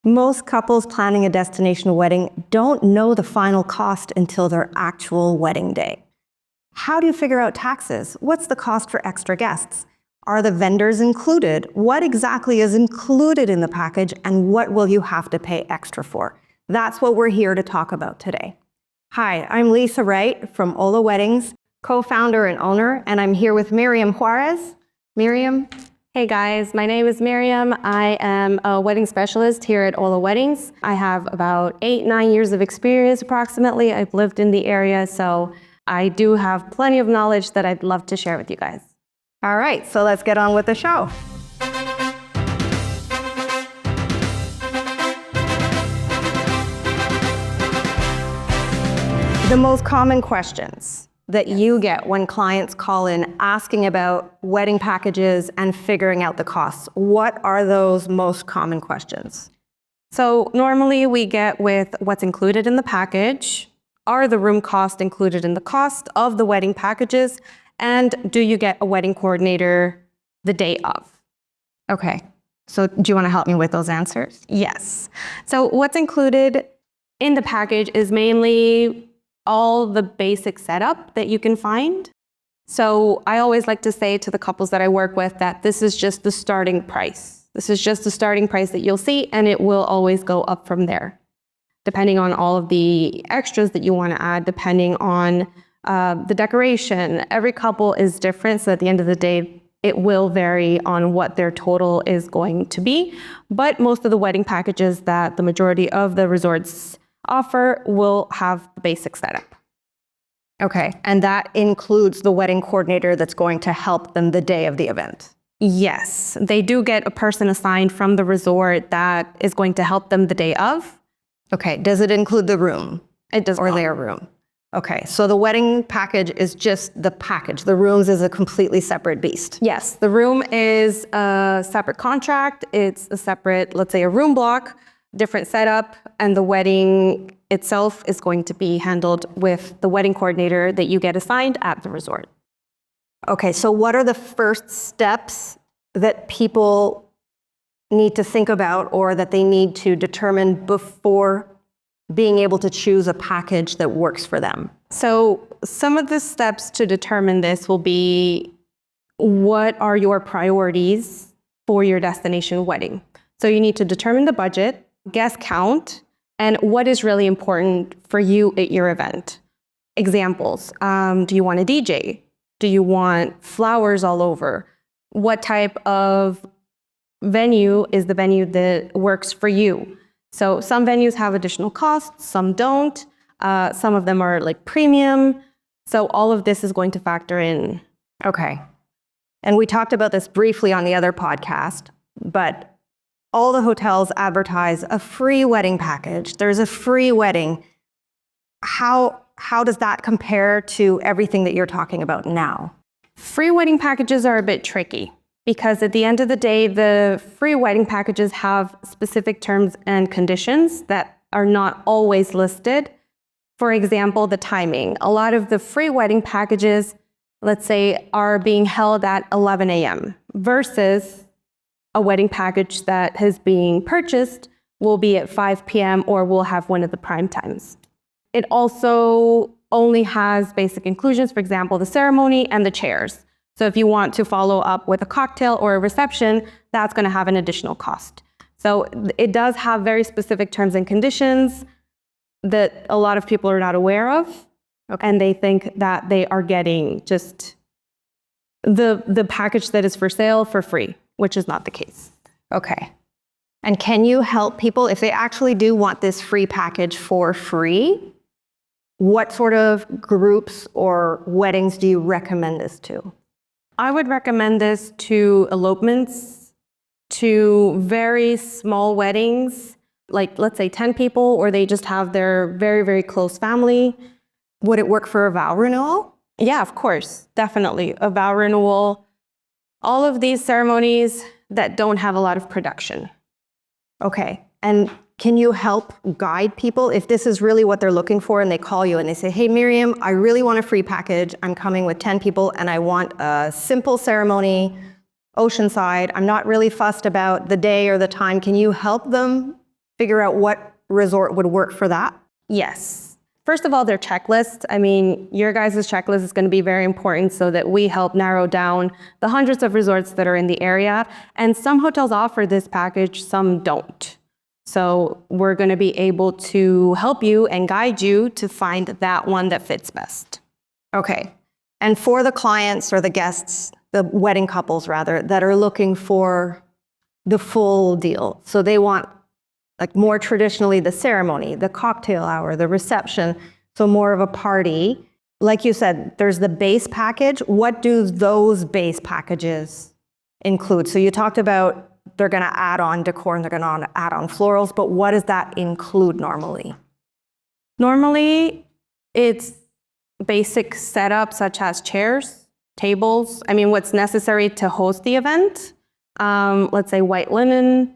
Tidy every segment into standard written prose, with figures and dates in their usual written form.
Most couples planning a destination wedding don't know the final cost until their actual wedding day. How do you figure out taxes? What's the cost for extra guests? Are the vendors included? What exactly is included in the package, and what will you have to pay extra for? That's what we're here to talk about today. Hi, I'm Lisa Wright from Hola Weddings, co-founder and owner, and I'm here with Miriam Juarez. Miriam? Hey guys, my name is Miriam. I am a wedding specialist here at Hola Weddings. I have about 8-9 years of experience approximately. I've lived in the area, so I do have plenty of knowledge that I'd love to share with you guys. All right, so let's get on with the show. The most common questions that you get when clients call in asking about wedding packages and figuring out the costs. What are those most common questions? So normally we get with what's included in the package, are the room costs included in the cost of the wedding packages, and do you get a wedding coordinator the day of? Okay, so do you want to help me with those answers? Yes. So what's included in the package is mainly all the basic setup that you can find. So I always like to say to the couples that I work with that this is just the starting price. This is just the starting price that you'll see, and it will always go up from there, depending on all of the extras that you want to add, depending on the decoration. Every couple is different, so at the end of the day, it will vary on what their total is going to be. But most of the wedding packages that the majority of the resorts offer will have the basic setup. Okay, and that includes the wedding coordinator that's going to help them the day of the event? Yes, they do get a person assigned from the resort that is going to help them the day of. Okay, does it include the room? It does or not. their room? Okay, so the wedding package is just the package. The rooms is a completely separate beast. Yes, the room is a separate contract. It's a separate, let's say, a room block, different setup, and the wedding itself is going to be handled with the wedding coordinator that you get assigned at the resort. Okay, so what are the first steps that people need to think about or that they need to determine before being able to choose a package that works for them? So some of the steps to determine this will be, what are your priorities for your destination wedding? So you need to determine the budget, guest count, and what is really important for you at your event. Examples, do you want a DJ? Do you want flowers all over? What type of venue is the venue that works for you? So some venues have additional costs, some don't. Some of them are like premium. So all of this is going to factor in. Okay. And we talked about this briefly on the other podcast, but all the hotels advertise a free wedding package. There's a free wedding. How does that compare to everything that you're talking about now? Free wedding packages are a bit tricky because at the end of the day, the free wedding packages have specific terms and conditions that are not always listed. For example, the timing. A lot of the free wedding packages, let's say, are being held at 11 a.m. versus a wedding package that is being purchased will be at 5 p.m. or will have one of the prime times. It also only has basic inclusions, for example, the ceremony and the chairs. So if you want to follow up with a cocktail or a reception, that's going to have an additional cost. So it does have very specific terms and conditions that a lot of people are not aware of. Okay. And they think that they are getting just the package that is for sale for free, which is not the case. Okay. And can you help people if they actually do want this free package for free? What sort of groups or weddings do you recommend this to? I would recommend this to elopements, to very small weddings, like let's say 10 people, or they just have their very, very close family. Would it work for a vow renewal? Yeah, of course, definitely. A vow renewal, all of these ceremonies that don't have a lot of production. Okay, and can you help guide people if this is really what they're looking for and they call you and they say, hey, Miriam, I really want a free package. I'm coming with 10 people and I want a simple ceremony, oceanside. I'm not really fussed about the day or the time. Can you help them figure out what resort would work for that? Yes. First of all, their checklist. I mean, your guys' checklist is going to be very important so that we help narrow down the hundreds of resorts that are in the area. And some hotels offer this package, some don't. So we're going to be able to help you and guide you to find that one that fits best. Okay. And for the clients or the guests, the wedding couples rather, that are looking for the full deal. So they want like more traditionally the ceremony, the cocktail hour, the reception, so more of a party. Like you said, there's the base package. What do those base packages include? So you talked about they're going to add on decor and they're going to add on florals, but what does that include normally? Normally, it's basic setup such as chairs, tables. I mean, what's necessary to host the event. Let's say white linen.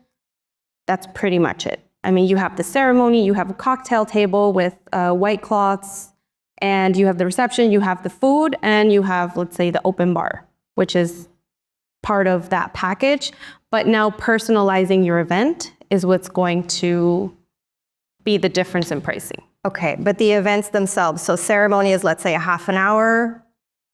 That's pretty much it. I mean, you have the ceremony, you have a cocktail table with white cloths, and you have the reception, you have the food, and you have, let's say, the open bar, which is part of that package. But now personalizing your event is what's going to be the difference in pricing. Okay, but the events themselves, so ceremony is, let's say, a half an hour,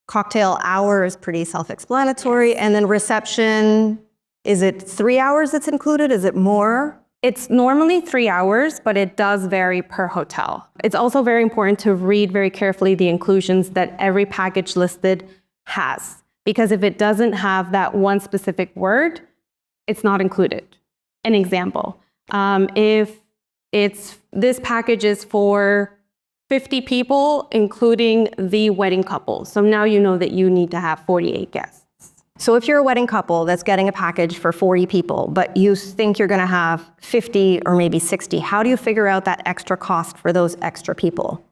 cocktail hour is pretty self-explanatory, and then reception, is it 3 hours that's included? Is it more? It's normally 3 hours, but it does vary per hotel. It's also very important to read very carefully the inclusions that every package listed has, because if it doesn't have that one specific word, it's not included. An example, if this package is for 50 people, including the wedding couple. So now you know that you need to have 48 guests. So if you're a wedding couple that's getting a package for 40 people, but you think you're going to have 50 or maybe 60, how do you figure out that extra cost for those extra people?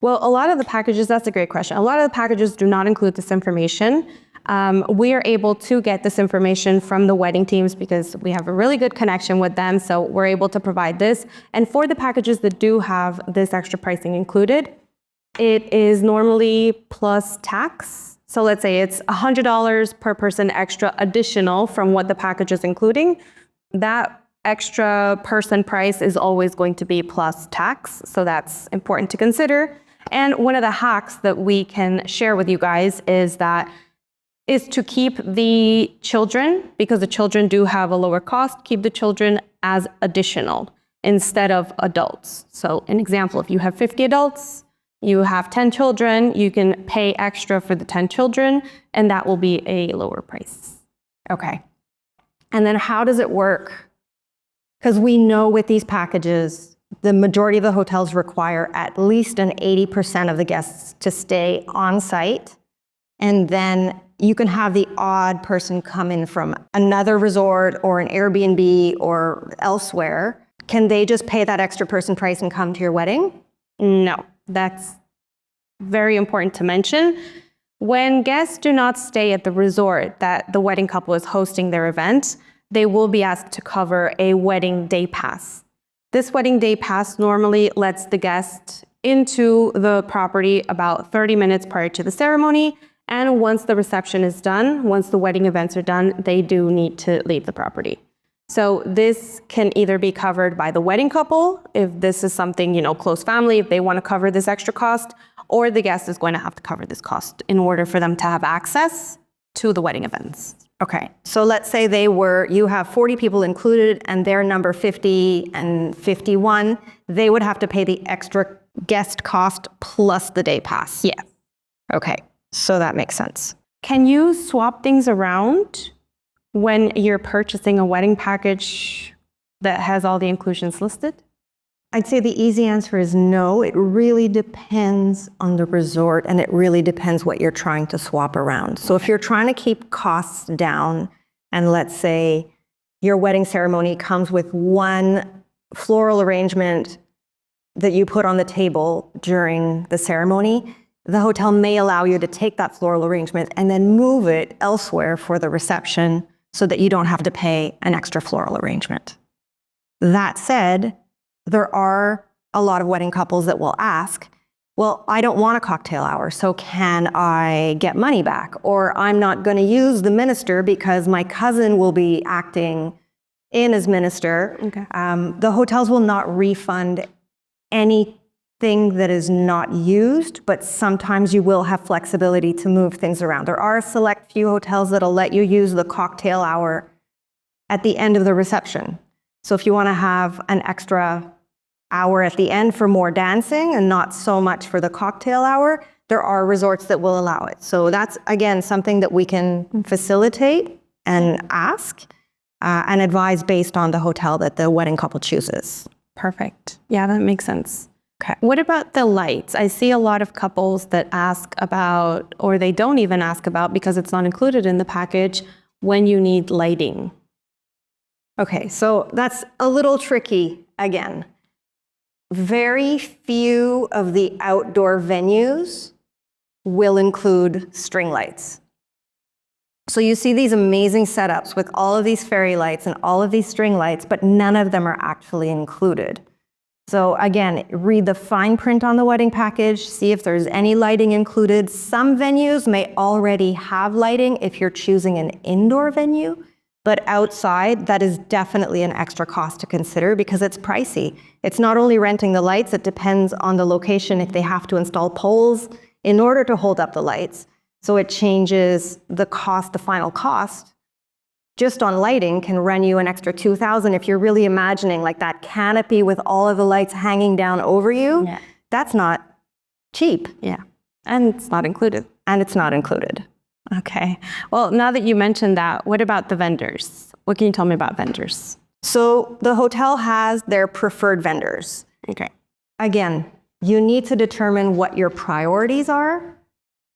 Well, a lot of the packages, that's a great question. A lot of the packages do not include this information. We are able to get this information from the wedding teams because we have a really good connection with them. So we're able to provide this. And for the packages that do have this extra pricing included, it is normally plus tax. So let's say it's $100 per person extra additional from what the package is including. That extra person price is always going to be plus tax. So that's important to consider. And one of the hacks that we can share with you guys is to keep the children, because the children do have a lower cost, keep the children as additional instead of adults. So an example, if you have 50 adults, you have 10 children, you can pay extra for the 10 children, and that will be a lower price. Okay. And then how does it work? Because we know with these packages, the majority of the hotels require at least an 80% of the guests to stay on site. And then you can have the odd person come in from another resort or an Airbnb or elsewhere. Can they just pay that extra person price and come to your wedding? No, that's very important to mention. When guests do not stay at the resort that the wedding couple is hosting their event, they will be asked to cover a wedding day pass. This wedding day pass normally lets the guest into the property about 30 minutes prior to the ceremony. And once the reception is done, once the wedding events are done, they do need to leave the property. So this can either be covered by the wedding couple, if this is something, close family, if they want to cover this extra cost, or the guest is going to have to cover this cost in order for them to have access to the wedding events. Okay, so let's say you have 40 people included and they're number 50 and 51, they would have to pay the extra guest cost plus the day pass. Yeah. Okay, so that makes sense. Can you swap things around when you're purchasing a wedding package that has all the inclusions listed? I'd say the easy answer is no. It really depends on the resort and it really depends what you're trying to swap around. So if you're trying to keep costs down and let's say your wedding ceremony comes with one floral arrangement that you put on the table during the ceremony, the hotel may allow you to take that floral arrangement and then move it elsewhere for the reception so that you don't have to pay an extra floral arrangement. That said, there are a lot of wedding couples that will ask, well, I don't want a cocktail hour, so can I get money back? Or I'm not going to use the minister because my cousin will be acting in as minister. Okay. The hotels will not refund anything that is not used, but sometimes you will have flexibility to move things around. There are a select few hotels that'll let you use the cocktail hour at the end of the reception. So if you want to have an extra hour at the end for more dancing and not so much for the cocktail hour, there are resorts that will allow it. So that's, again, something that we can facilitate and ask and advise based on the hotel that the wedding couple chooses. Perfect. Yeah, that makes sense. Okay. What about the lights? I see a lot of couples that ask about, or they don't even ask about because it's not included in the package, when you need lighting. Okay, so that's a little tricky again. Very few of the outdoor venues will include string lights. So you see these amazing setups with all of these fairy lights and all of these string lights, but none of them are actually included. So again, read the fine print on the wedding package, see if there's any lighting included. Some venues may already have lighting if you're choosing an indoor venue, but outside, that is definitely an extra cost to consider because it's pricey. It's not only renting the lights, it depends on the location if they have to install poles in order to hold up the lights. So it changes the cost, the final cost. Just on lighting can run you an extra $2,000 if you're really imagining like that canopy with all of the lights hanging down over you. Yeah. That's not cheap. Yeah. And it's not included. And it's not included. Okay. Well, now that you mentioned that, what about the vendors? What can you tell me about vendors? So the hotel has their preferred vendors. Okay. Again, you need to determine what your priorities are,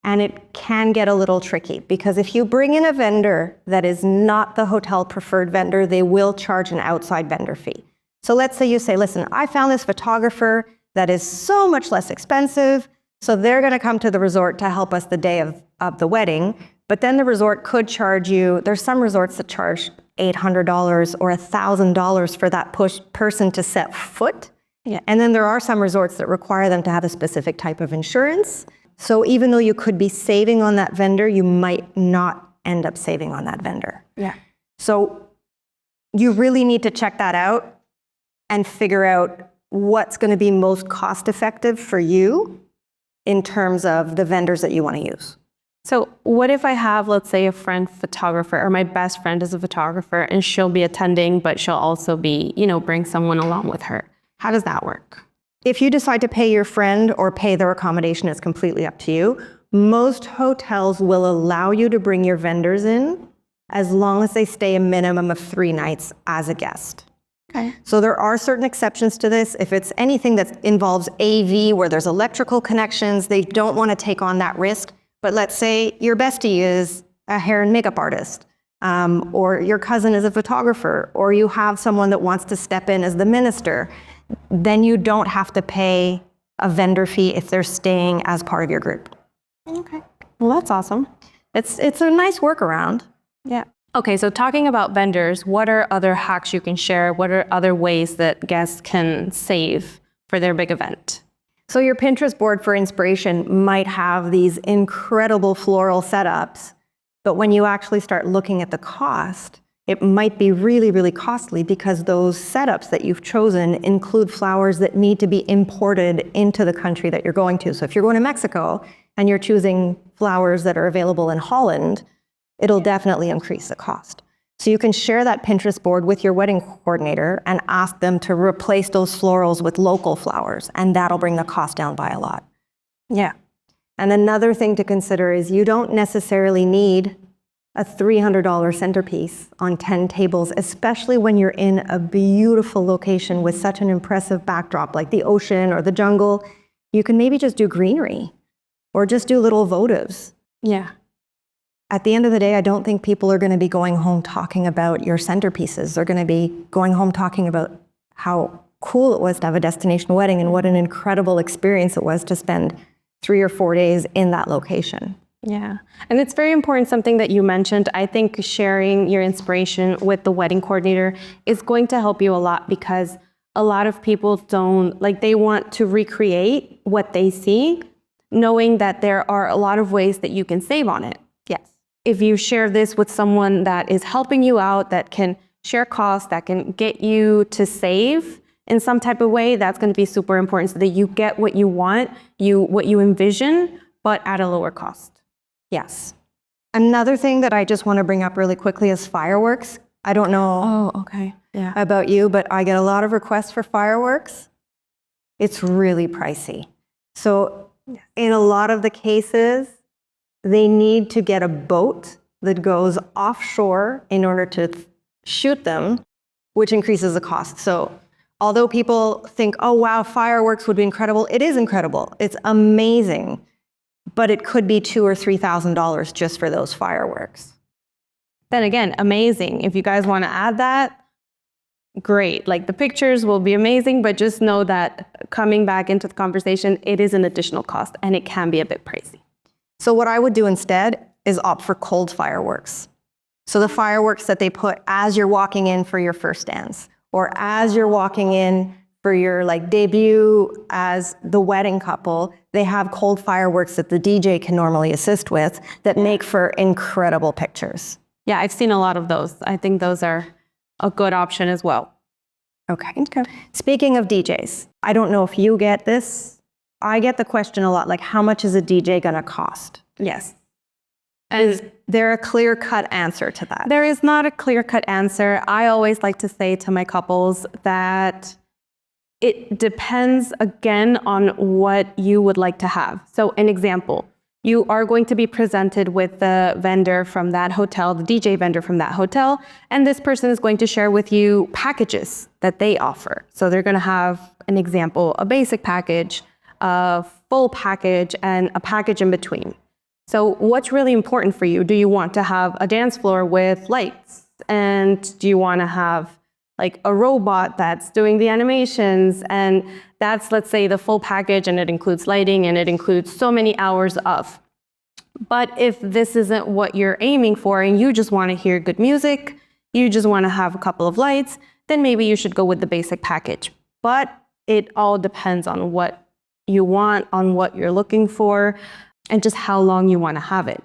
and it can get a little tricky because if you bring in a vendor that is not the hotel preferred vendor, they will charge an outside vendor fee. So let's say you say, listen, I found this photographer that is so much less expensive, so they're going to come to the resort to help us the day of the wedding, but then the resort could charge you, there's some resorts that charge $800 or $1,000 for that person to set foot. Yeah. And then there are some resorts that require them to have a specific type of insurance. So even though you could be saving on that vendor, you might not end up saving on that vendor. Yeah. So you really need to check that out and figure out what's going to be most cost effective for you in terms of the vendors that you want to use. So what if I have, let's say, a friend photographer, or my best friend is a photographer and she'll be attending, but she'll also be, bring someone along with her. How does that work? If you decide to pay your friend or pay their accommodation, it's completely up to you. Most hotels will allow you to bring your vendors in as long as they stay a minimum of 3 nights as a guest. Okay. So there are certain exceptions to this. If it's anything that involves AV, where there's electrical connections, they don't want to take on that risk. But let's say your bestie is a hair and makeup artist, or your cousin is a photographer, or you have someone that wants to step in as the minister, then you don't have to pay a vendor fee if they're staying as part of your group. Okay. Well, that's awesome. It's a nice workaround. Yeah. Okay, so talking about vendors, what are other hacks you can share? What are other ways that guests can save for their big event? So your Pinterest board for inspiration might have these incredible floral setups, but when you actually start looking at the cost, it might be really, really costly because those setups that you've chosen include flowers that need to be imported into the country that you're going to. So if you're going to Mexico and you're choosing flowers that are available in Holland, it'll definitely increase the cost. So you can share that Pinterest board with your wedding coordinator and ask them to replace those florals with local flowers, and that'll bring the cost down by a lot. Yeah. And another thing to consider is you don't necessarily need a $300 centerpiece on 10 tables, especially when you're in a beautiful location with such an impressive backdrop like the ocean or the jungle. You can maybe just do greenery or just do little votives. Yeah. At the end of the day, I don't think people are going to be going home talking about your centerpieces. They're going to be going home talking about how cool it was to have a destination wedding and what an incredible experience it was to spend 3 or 4 days in that location. Yeah. And it's very important, something that you mentioned. I think sharing your inspiration with the wedding coordinator is going to help you a lot because a lot of people they want to recreate what they see, knowing that there are a lot of ways that you can save on it. Yes. If you share this with someone that is helping you out, that can share costs, that can get you to save in some type of way, that's going to be super important so that you get what you want, what you envision, but at a lower cost. Yes. Another thing that I just want to bring up really quickly is fireworks. I don't know Okay. Yeah. about you, but I get a lot of requests for fireworks. It's really pricey. So in a lot of the cases, they need to get a boat that goes offshore in order to shoot them, which increases the cost. So although people think, oh, wow, fireworks would be incredible, it is incredible. It's amazing. But it could be $2,000 or $3,000 just for those fireworks. Then again, amazing. If you guys want to add that, great. Like, the pictures will be amazing, but just know that coming back into the conversation, it is an additional cost and it can be a bit pricey. So what I would do instead is opt for cold fireworks. So the fireworks that they put as you're walking in for your first dance, or as you're walking in for your debut as the wedding couple, they have cold fireworks that the DJ can normally assist with that make for incredible pictures. Yeah, I've seen a lot of those. I think those are a good option as well. Okay. Speaking of DJs, I don't know if you get this. I get the question a lot, how much is a DJ gonna cost? Yes. Is there a clear-cut answer to that? There is not a clear-cut answer. I always like to say to my couples that it depends, again, on what you would like to have. So an example, you are going to be presented with the vendor from that hotel, the DJ vendor from that hotel, and this person is going to share with you packages that they offer. So they're going to have, an example, a basic package, a full package, and a package in between. So what's really important for you? Do you want to have a dance floor with lights? And do you want to have a robot that's doing the animations? And that's, let's say, the full package, and it includes lighting and it includes so many hours of. But if this isn't what you're aiming for and you just want to hear good music, you just want to have a couple of lights, then maybe you should go with the basic package. But it all depends on what you want, on what you're looking for, and just how long you want to have it.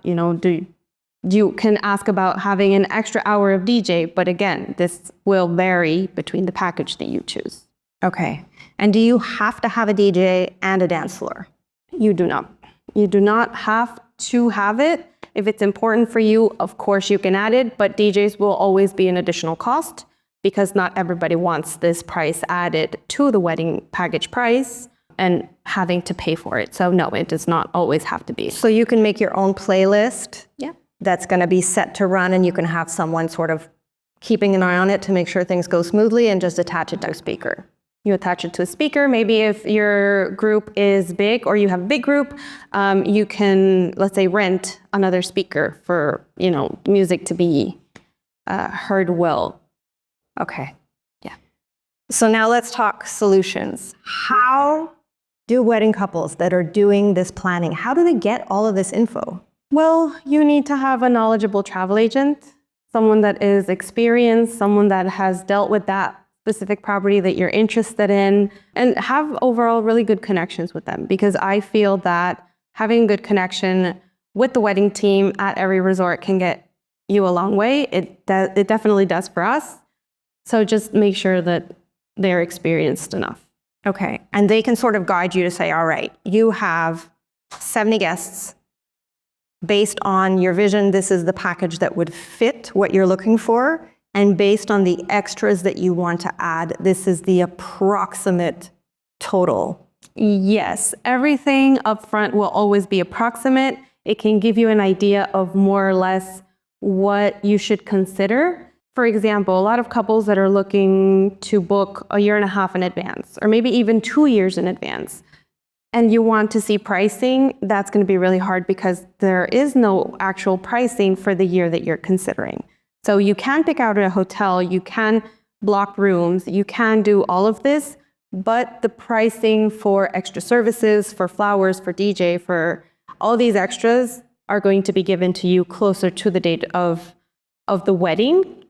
You can ask about having an extra hour of DJ, but again, this will vary between the package that you choose. Okay. And do you have to have a DJ and a dance floor? You do not. You do not have to have it. If it's important for you, of course you can add it, but DJs will always be an additional cost because not everybody wants this price added to the wedding package price and having to pay for it. So no, it does not always have to be. So you can make your own playlist. Yeah. That's going to be set to run, and you can have someone sort of keeping an eye on it to make sure things go smoothly, and just attach it to a speaker. You attach it to a speaker. Maybe if your group is big or you have a big group, you can, let's say, rent another speaker for, music to be heard well. Okay. Yeah. So now let's talk solutions. How do wedding couples that are doing this planning, how do they get all of this info? Well, you need to have a knowledgeable travel agent, someone that is experienced, someone that has dealt with that specific property that you're interested in, and have overall really good connections with them. Because I feel that having good connection with the wedding team at every resort can get you a long way. It definitely does for us. So just make sure that they're experienced enough. Okay. And they can sort of guide you to say, all right, you have 70 guests. Based on your vision, this is the package that would fit what you're looking for. And based on the extras that you want to add, this is the approximate total. Yes, everything up front will always be approximate. It can give you an idea of more or less what you should consider. For example, a lot of couples that are looking to book a year and a half in advance, or maybe even 2 years in advance, and you want to see pricing, that's going to be really hard because there is no actual pricing for the year that you're considering. So you can pick out a hotel, you can block rooms, you can do all of this, but the pricing for extra services, for flowers, for DJ, for all these extras are going to be given to you closer to the date of the wedding,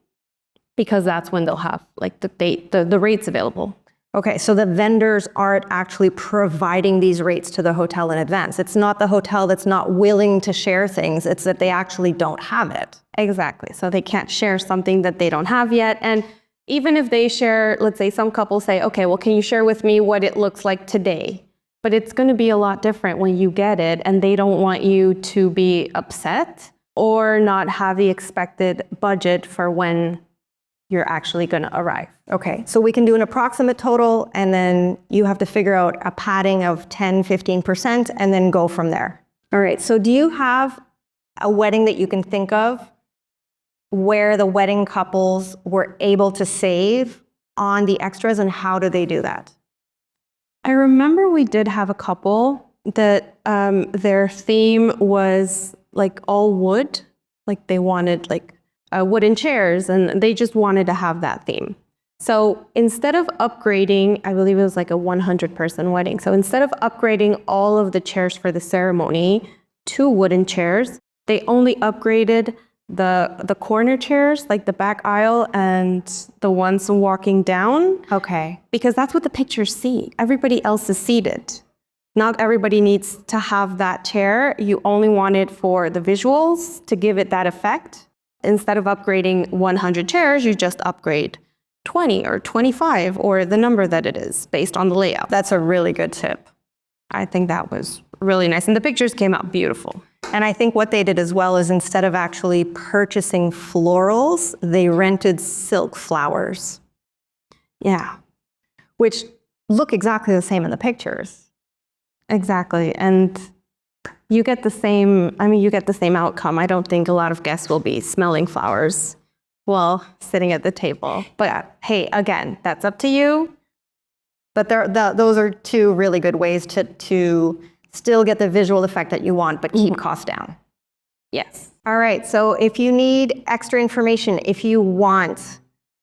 because that's when they'll have the rates available. Okay, so the vendors aren't actually providing these rates to the hotel in advance. It's not the hotel that's not willing to share things, it's that they actually don't have it. Exactly. So they can't share something that they don't have yet. And even if they share, let's say some couples say, okay, well, can you share with me what it looks like today? But it's going to be a lot different when you get it, and they don't want you to be upset or not have the expected budget for when you're actually going to arrive. Okay, so we can do an approximate total, and then you have to figure out a padding of 10, 15%, and then go from there. All right, so do you have a wedding that you can think of where the wedding couples were able to save on the extras, and how do they do that? I remember we did have a couple that their theme was like all wood, like they wanted like wooden chairs, and they just wanted to have that theme. So instead of upgrading, I believe it was like a 100-person wedding. So instead of upgrading all of the chairs for the ceremony to wooden chairs, they only upgraded the corner chairs, like the back aisle and the ones walking down. Okay. Because that's what the pictures see. Everybody else is seated. Not everybody needs to have that chair. You only want it for the visuals to give it that effect. Instead of upgrading 100 chairs, you just upgrade 20 or 25 or the number that it is based on the layout. That's a really good tip. I think that was really nice. And the pictures came out beautiful. And I think what they did as well is instead of actually purchasing florals, they rented silk flowers. Yeah, which look exactly the same in the pictures. exactly. And you get the same, you get the same outcome. I don't think a lot of guests will be smelling flowers while sitting at the table. But hey, again, that's up to you. But those are two really good ways to still get the visual effect that you want, but keep costs down. Yes. All right, so if you need extra information, if you want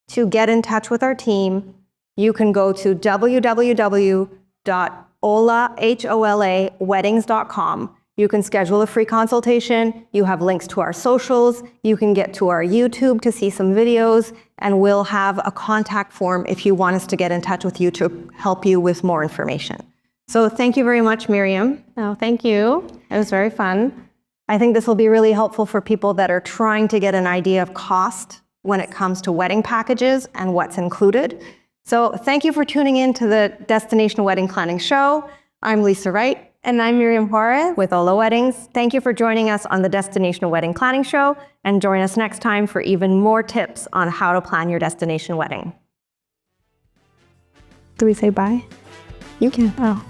to get in touch with our team, you can go to www.holaweddings.com. You can schedule a free consultation. You have links to our socials. You can get to our YouTube to see some videos, and we'll have a contact form if you want us to get in touch with you to help you with more information. So thank you very much, Miriam. Oh, thank you. It was very fun. I think this will be really helpful for people that are trying to get an idea of cost when it comes to wedding packages and what's included. So thank you for tuning in to the Destination Wedding Planning Show. I'm Lisa Wright. And I'm Miriam Juarez with Hola Weddings. Thank you for joining us on the Destination Wedding Planning Show, and join us next time for even more tips on how to plan your destination wedding. Do we say bye? You can. Oh.